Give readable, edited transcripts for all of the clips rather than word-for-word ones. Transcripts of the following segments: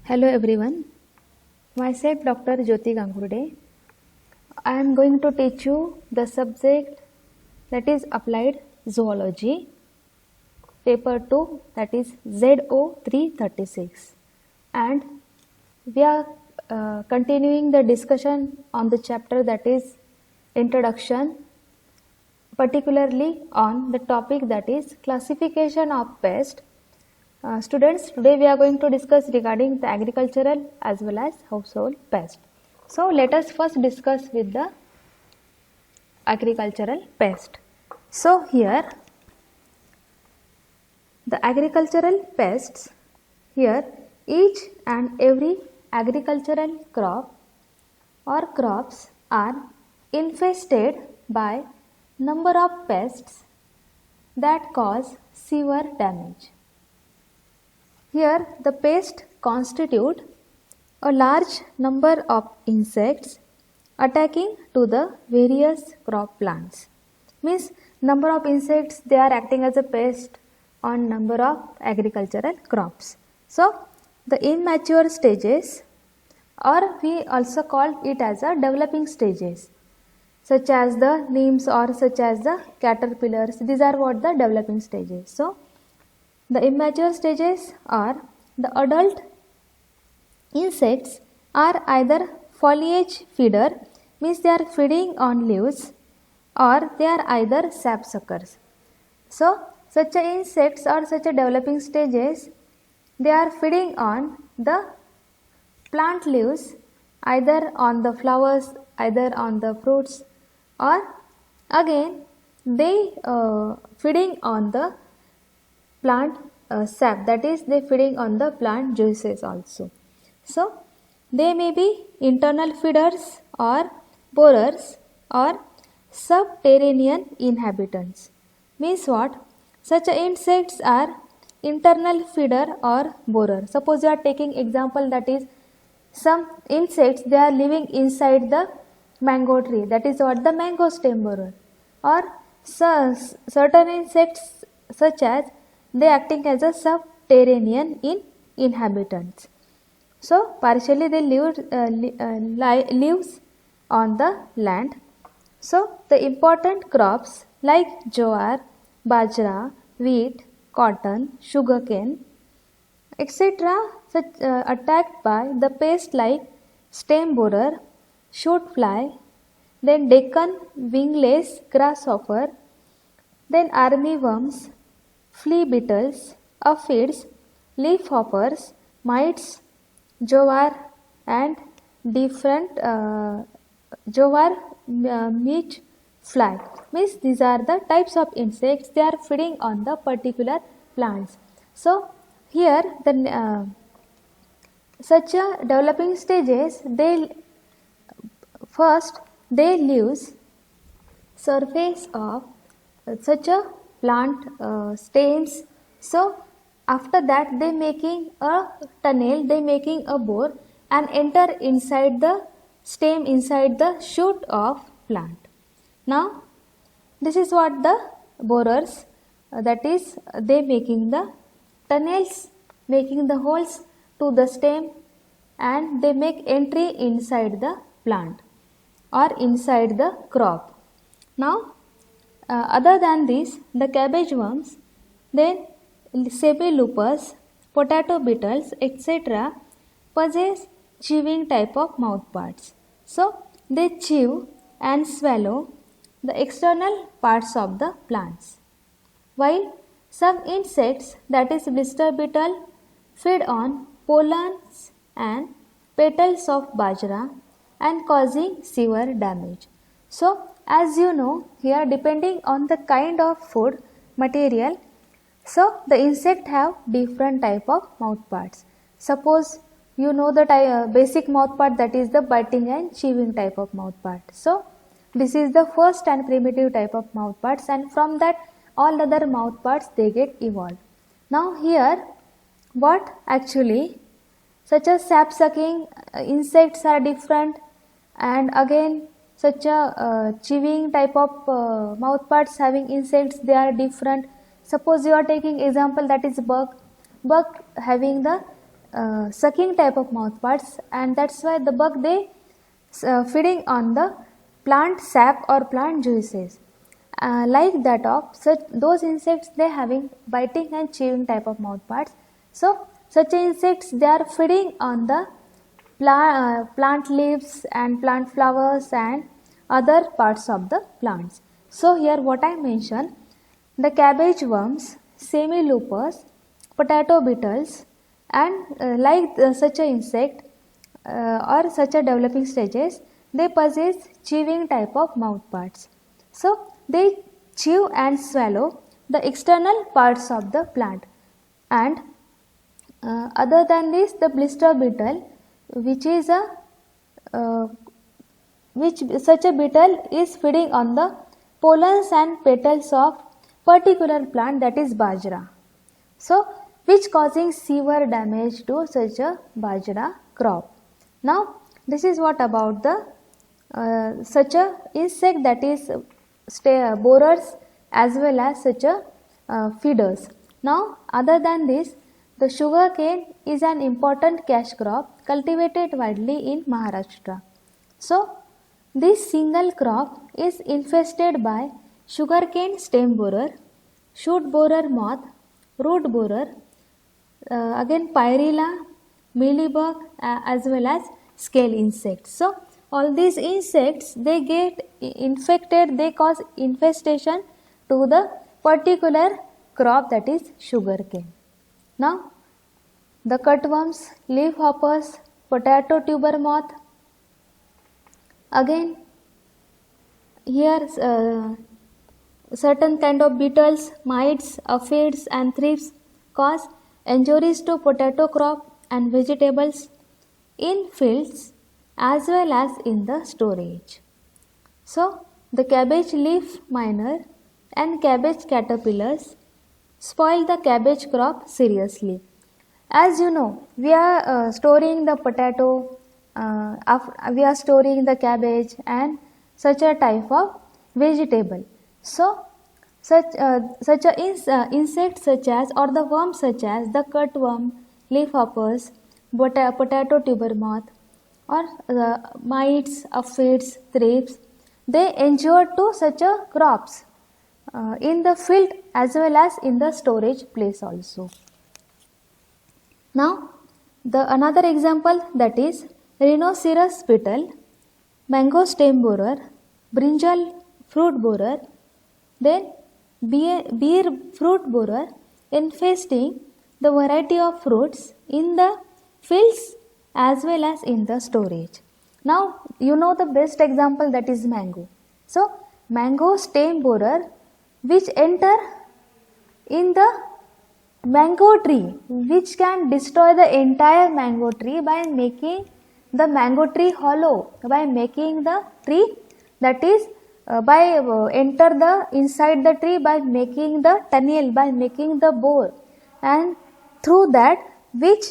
Hello everyone, myself Dr. Jyoti Gangurde. I am going to teach you the subject that is applied zoology, paper 2, that is ZO 336, and we are continuing the discussion on the chapter that is introduction, particularly on the topic that is classification of pests. Students, today we are going to discuss regarding the agricultural as well as household pest. So let us first discuss with the agricultural pest. So here the agricultural pests, here each and every agricultural crop or crops are infested by number of pests that cause severe damage. Here the pests constitute a large number of insects attacking to the various crop plants. Means number of insects, they are acting as a pest on number of agricultural crops. So the immature stages, or we also call it as a developing stages, such as the neems or such as the caterpillars, these are what the developing stages. So the immature stages are the adult insects are either foliage feeder, means they are feeding on leaves, or they are either sap suckers. So such a insects or such a developing stages, they are feeding on the plant leaves, either on the flowers, either on the fruits, or again they feeding on the plant sap, that is they feeding on the plant juices also. So they may be internal feeders or borers or subterranean inhabitants. Means what? Such insects are internal feeder or borer. Suppose you are taking example, that is some insects, they are living inside the mango tree, that is what the mango stem borer, or certain insects such as they acting as a subterranean inhabitants. So partially they lives on the land. So the important crops like jowar, bajra, wheat, cotton, sugarcane, etc. Attacked by the pest like stem borer, shoot fly, then Deccan wingless grasshopper, then army worms, flea beetles, aphids, leaf hoppers, mites, jowar, and different jowar meat fly. Means these are the types of insects, they are feeding on the particular plants. So here the such a developing stages, they first they leaves surface of such a plant stems. So after that they making a tunnel, they making a bore and enter inside the stem, inside the shoot of plant. Now this is what the borers, that is they making the tunnels, making the holes to the stem, and they make entry inside the plant or inside the crop. Now other than this, the cabbage worms, then Sebelupus, potato beetles, etc. possess chewing type of mouthparts. So they chew and swallow the external parts of the plants. While some insects, that is blister beetle, feed on pollens and petals of bajra and causing severe damage. So as you know, here depending on the kind of food material, so the insect have different type of mouthparts. Suppose you know the basic mouthpart, that is the biting and chewing type of mouthpart. So this is the first and primitive type of mouthparts, and from that all other mouthparts they get evolved. Now here what actually, such as sap sucking insects are different, and again such a chewing type of mouthparts having insects, they are different. Suppose you are taking example, that is bug having the sucking type of mouth parts, and that's why the bug they feeding on the plant sap or plant juices. Like that of such those insects, they having biting and chewing type of mouth parts. So such insects, they are feeding on the plant leaves and plant flowers and other parts of the plants. So here what I mentioned, the cabbage worms, semi-loopers, potato beetles, and such a insect or such a developing stages, they possess chewing type of mouth parts. So they chew and swallow the external parts of the plant. And other than this, the blister beetle, which is a which such a beetle is feeding on the pollens and petals of particular plant, that is bajra. So which causing severe damage to such a bajra crop. Now this is what about the such a insect, that is borers as well as such a feeders. Now other than this, the sugar cane is an important cash crop cultivated widely in Maharashtra. So this single crop is infested by sugarcane stem borer, shoot borer moth, root borer, again pyrilla, mealybug, as well as scale insects. So all these insects, they get infected, they cause infestation to the particular crop, that is sugarcane. Now the cutworms, leaf hoppers, potato tuber moth, again here certain kind of beetles, mites, aphids and thrips cause injuries to potato crop and vegetables in fields as well as in the storage. So the cabbage leaf miner and cabbage caterpillars spoil the cabbage crop seriously. As you know, we are storing the potato, we are storing the cabbage and such a type of vegetable. So such a insect such as, or the worms such as the cutworm, leaf hoppers, potato tuber moth, or the mites, aphids, thrips, they injure to such a crops in the field as well as in the storage place also. Now the another example, that is rhinoceros beetle, mango stem borer, brinjal fruit borer, then beer fruit borer infesting the variety of fruits in the fields as well as in the storage. Now you know the best example, that is mango. So mango stem borer which enter in the mango tree, which can destroy the entire mango tree by making the mango tree hollow, by making the tree, that is by enter the inside the tree by making the tunnel, by making the bore, and through that which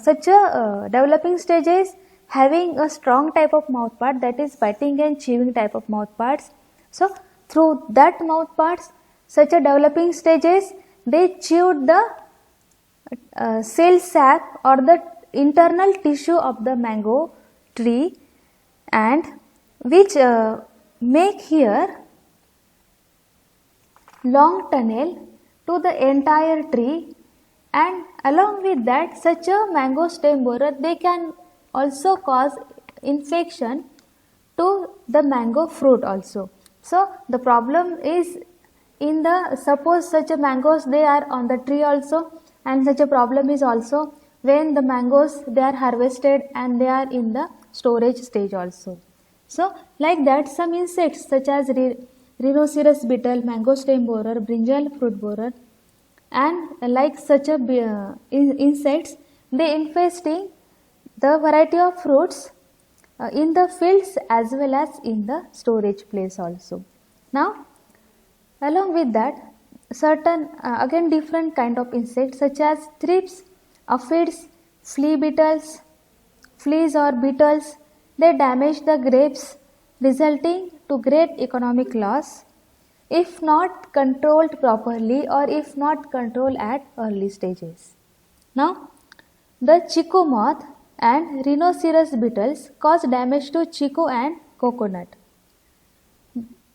such a developing stages having a strong type of mouth part, that is biting and chewing type of mouth parts. So through that mouth parts, such a developing stages, they chewed the cell sap or the internal tissue of the mango tree, and which make here long tunnel to the entire tree, and along with that such a mango stem borer, they can also cause infection to the mango fruit also. So the problem is in the, suppose such a mangoes they are on the tree also, and such a problem is also when the mangoes they are harvested and they are in the storage stage also. So like that some insects such as rhinoceros beetle, mango stem borer, brinjal fruit borer, and like such a insects, they infesting the variety of fruits in the fields as well as in the storage place also. Now along with that, certain again different kind of insects such as thrips, aphids, flea beetles, fleas or beetles, they damage the grapes, resulting to great economic loss if not controlled properly or if not controlled at early stages. Now The chico moth and rhinoceros beetles cause damage to chico and coconut.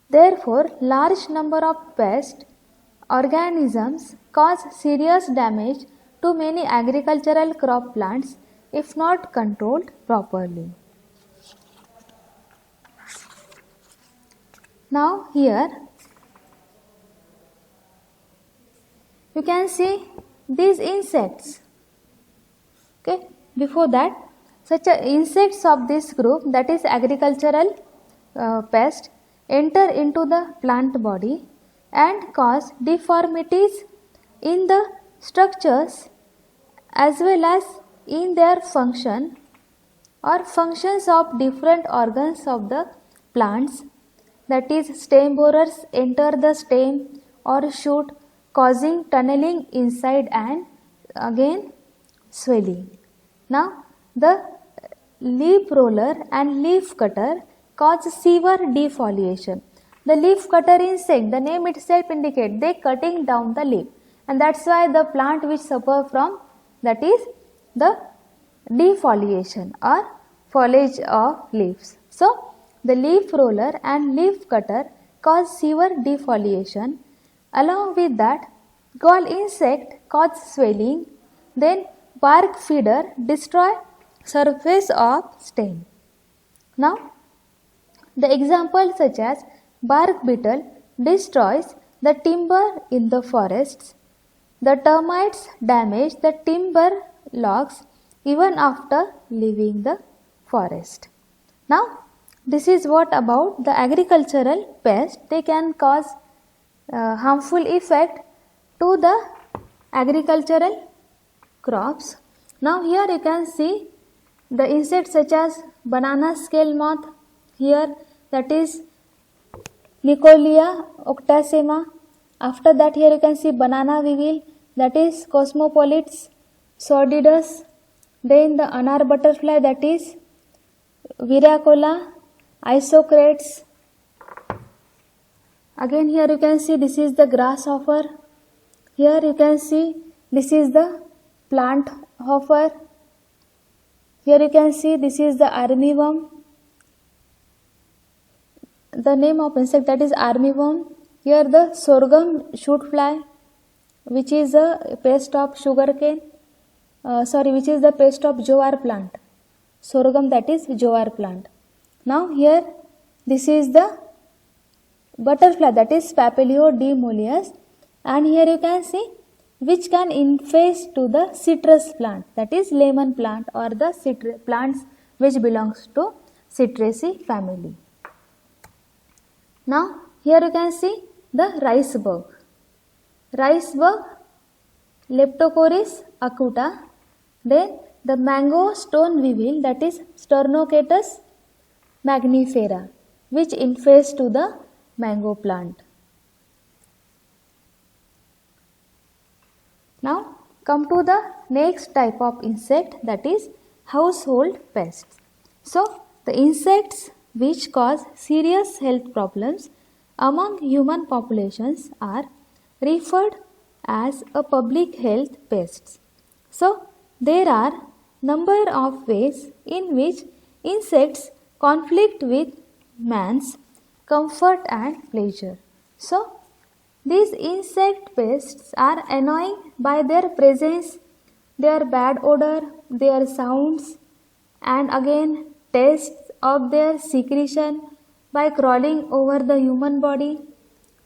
Therefore, large number of pest organisms cause serious damage to many agricultural crop plants if not controlled properly. Now here you can see these insects. Okay, before that, such insects of this group, that is agricultural pest, enter into the plant body and cause deformities in the structures as well as in their function or functions of different organs of the plants, that is stem borers enter the stem or shoot, causing tunneling inside and again swelling. Now the leaf roller and leaf cutter cause severe defoliation. The leaf cutter insect, the name itself indicates they cutting down the leaf, and that's why the plant which suffer from that is the defoliation or foliage of leaves. So the leaf roller and leaf cutter cause severe defoliation. Along with that, gall insect cause swelling. Then bark feeder destroy surface of stem. Now the examples such as bark beetle destroys the timber in the forests. The termites damage the timber logs even after leaving the forest. Now this is what about the agricultural pest. They can cause harmful effect to the agricultural crops. Now here you can see the insects such as banana scale moth, here that is Nicolia octasema. After that here you can see banana weevil, that is Cosmopolites sordidus. Then the anar butterfly, that is Viriacola isocrates. Again here you can see this is the grasshopper. Here you can see this is the plant hopper. Here you can see this is the armyworm. The name of insect, that is armyworm. Here the sorghum shoot fly, which is a pest of sugarcane. Which is the pest of jowar plant. Sorghum, that is jowar plant. Now here this is the butterfly, that is Papilio demolius, and here you can see which can infest to the citrus plant, that is lemon plant or the plants which belongs to Citraceae family. Now here you can see the rice bug. Rice bug Leptocoris acuta. Then the mango stone weevil, that is Sternocatus magnifera, which infests to the mango plant. Now come to the next type of insect, that is household pests. So the insects which cause serious health problems among human populations are referred as a public health pests. So there are number of ways in which insects conflict with man's comfort and pleasure. So these insect pests are annoying by their presence, their bad odor, their sounds, and again taste of their secretion, by crawling over the human body,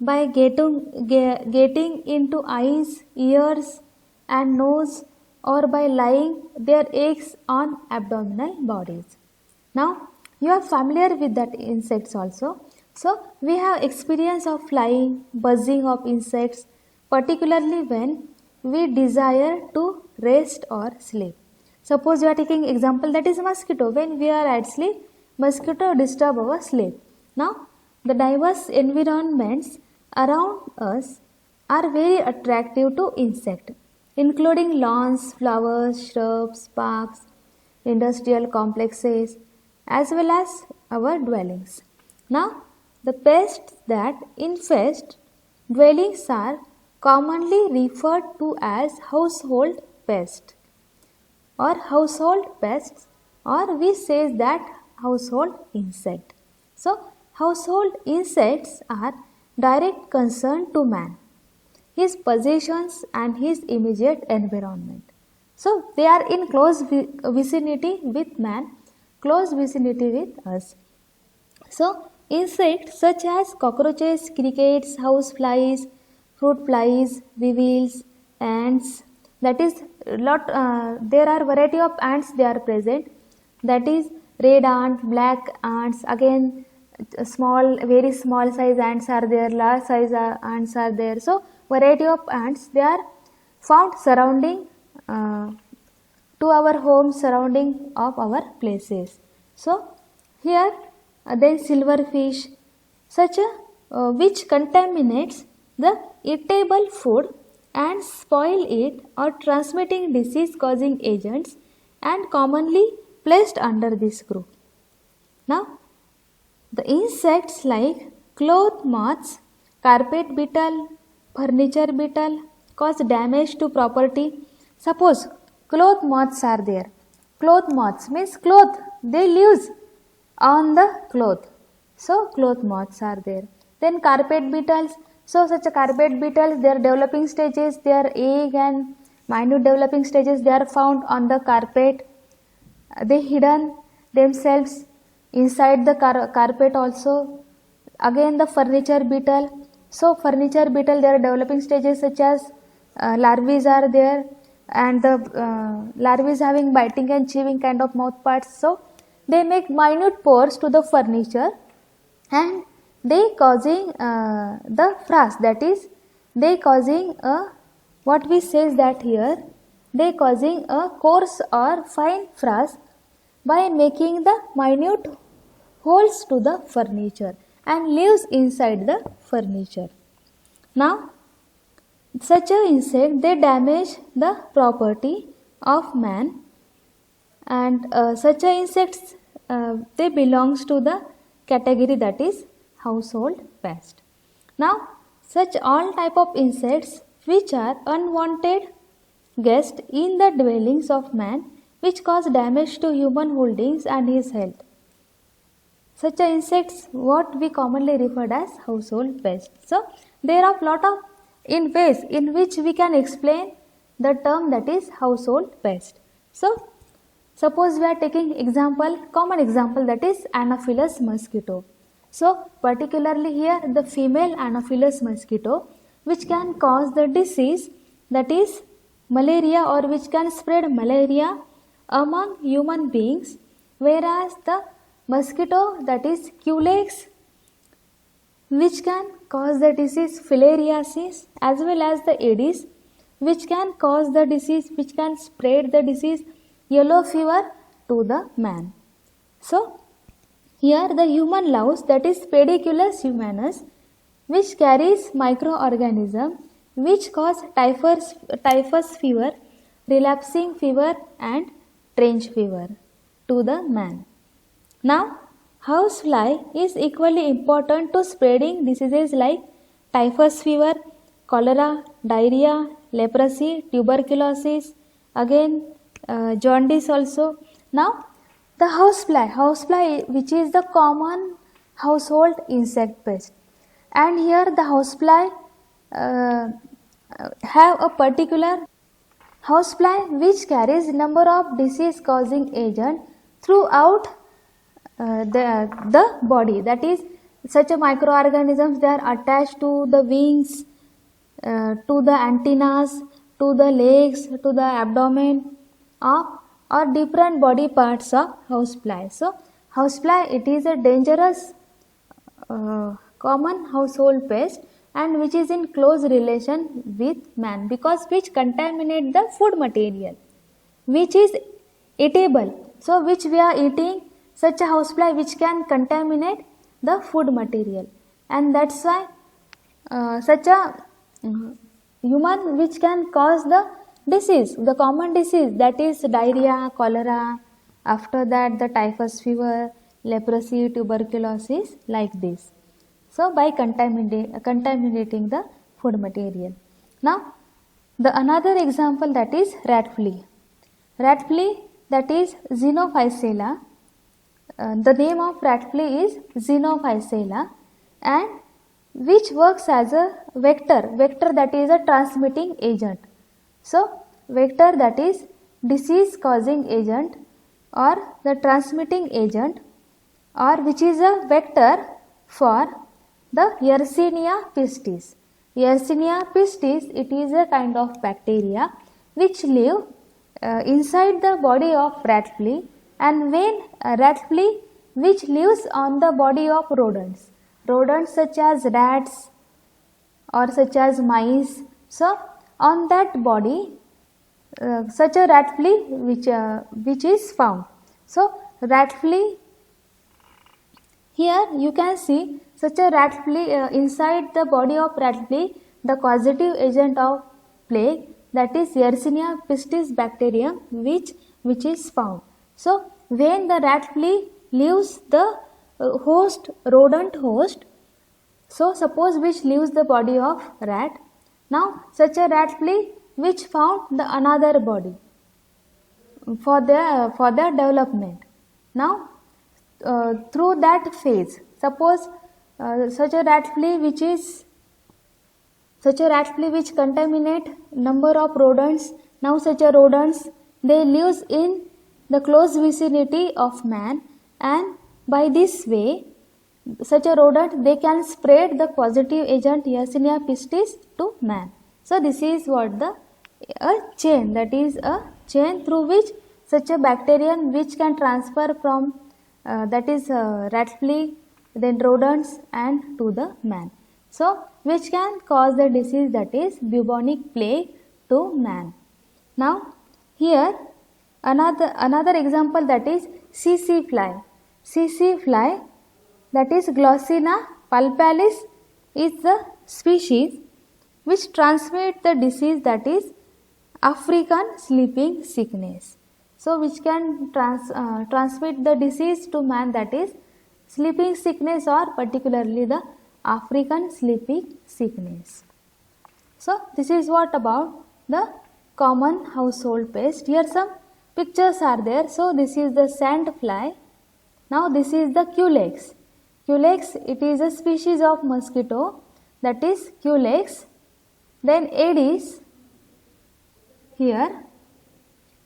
by getting into eyes, ears and nose, or by laying their eggs on abdominal bodies. Now you are familiar with that insects also. So we have experience of flying, buzzing of insects, particularly when we desire to rest or sleep. Suppose you are taking example, that is mosquito. When we are at sleep, mosquito disturb our sleep. Now the diverse environments around us are very attractive to insect, including lawns, flowers, shrubs, parks, industrial complexes, as well as our dwellings. Now the pests that infest dwellings are commonly referred to as household pests or household pests, or we say that household insect. So household insects are direct concern to man, his possessions and his immediate environment. So they are in close vicinity with man, close vicinity with us. So insects such as cockroaches, crickets, house flies, fruit flies, weevils, ants, that is there are variety of ants they are present, that is red ant, black ants, again small, very small size ants are there, large size ants are there. So variety of ants they are found surrounding to our homes, surrounding of our places. So here then silverfish, such a which contaminates the eatable food and spoil it, or transmitting disease causing agents, and commonly placed under this group. Now the insects like cloth moths, carpet beetle, furniture beetle cause damage to property. Suppose cloth moths are there. Cloth moths means cloth, they live on the cloth. So cloth moths are there. Then carpet beetles. So such a carpet beetles, their developing stages, their egg and minute developing stages, they are found on the carpet. They hidden themselves inside the carpet also. Again the furniture beetle. So furniture beetle, their developing stages such as larvae are there, and the larvae having biting and chewing kind of mouth parts. So they make minute pores to the furniture, and they causing the frass, that is they causing a, what we says that here, they causing a coarse or fine frass by making the minute holes to the furniture and lives inside the furniture. Now such a insect, they damage the property of man, and such a insects they belongs to the category that is household pest. Now such all type of insects which are unwanted guests in the dwellings of man, which cause damage to human holdings and his health. Such a insects what we commonly referred as household pests. So there are lot of in ways in which we can explain the term that is household pest. So suppose we are taking example, common example, that is Anopheles mosquito. So particularly here the female Anopheles mosquito, which can cause the disease that is malaria, or which can spread malaria among human beings, whereas the mosquito that is Culex, which can cause the disease filariasis, as well as the Aedes, which can cause the disease, which can spread the disease yellow fever to the man. So here the human louse, that is Pediculus humanus, which carries microorganism which cause typhus fever, relapsing fever and trench fever to the man. Now housefly is equally important to spreading diseases like typhus fever, cholera, diarrhea, leprosy, tuberculosis, again jaundice also. Now the housefly which is the common household insect pest, and here the housefly have a particular housefly which carries number of disease causing agent throughout the body, that is such a microorganisms, they are attached to the wings, to the antennas, to the legs, to the abdomen, or different body parts of housefly. So housefly, it is a dangerous common household pest, and which is in close relation with man, because which contaminate the food material which is eatable. So which we are eating, such a housefly which can contaminate the food material, and that's why such a human which can cause the disease, the common disease, that is diarrhea, cholera, after that the typhus fever, leprosy, tuberculosis, like this. So by contaminating the food material. Now the another example, that is rat flea. rat flea that is Xenophysella. The name of rat flea is Xenophysella, and which works as a vector that is a transmitting agent. So, vector that is disease causing agent or the transmitting agent, or which is a vector for the Yersinia pestis. Yersinia pestis, it is a kind of bacteria which live inside the body of rat flea, and when rat flea which lives on the body of rodents such as rats or such as mice. So, on that body such a rat flea which is found. So, rat flea, here you can see such a rat flea inside the body of rat flea, the causative agent of plague, that is Yersinia pestis bacterium which is found. So, when the rat flea leaves the rodent host, so suppose which leaves the body of rat, now such a rat flea which found the another body for their development. Now through that phase, suppose such a rat flea which contaminate number of rodents. Now such a rodents, they lives in the close vicinity of man, and by this way such a rodent, they can spread the positive agent Yersinia pestis to man. So this is what a chain, that is a chain through which such a bacterium which can transfer from that is rat flea, then rodents, and to the man. So which can cause the disease, that is bubonic plague, to man. Now here another example, that is CC fly. CC fly, that is Glossina pulpalis, is the species which transmit the disease, that is African sleeping sickness. So which can transmit the disease to man, that is sleeping sickness, or particularly the African sleeping sickness. So this is what about the common household pest. Here some pictures are there. So this is the sand fly. Now this is the Culex. Culex, it is a species of mosquito, that is Culex. Then Aedes, here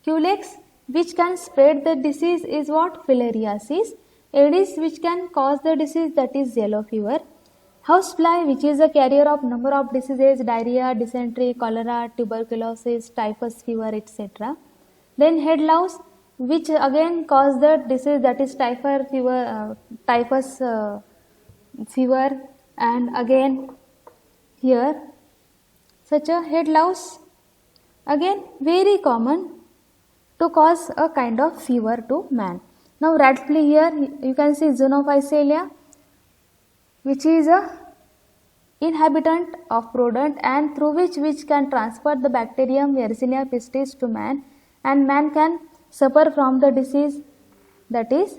Culex which can spread the disease is what? Filariasis. Aedes which can cause the disease, that is yellow fever. Housefly, which is a carrier of number of diseases, diarrhea, dysentery, cholera, tuberculosis, typhus fever, etc. Then head louse, which again cause the disease, that is typhus fever, and again here such a head louse, again very common to cause a kind of fever to man. Now rat flea, here you can see Xenophysella, which is a inhabitant of rodent, and through which can transfer the bacterium Yersinia pestis to man, and man can suffer from the disease, that is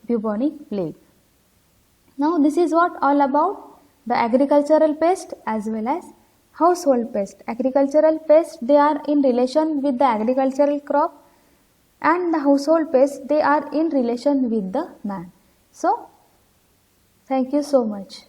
bubonic plague. Now this is what all about the agricultural pest as well as household pest. Agricultural pest, they are in relation with the agricultural crop, and the household pest, they are in relation with the man. So thank you so much.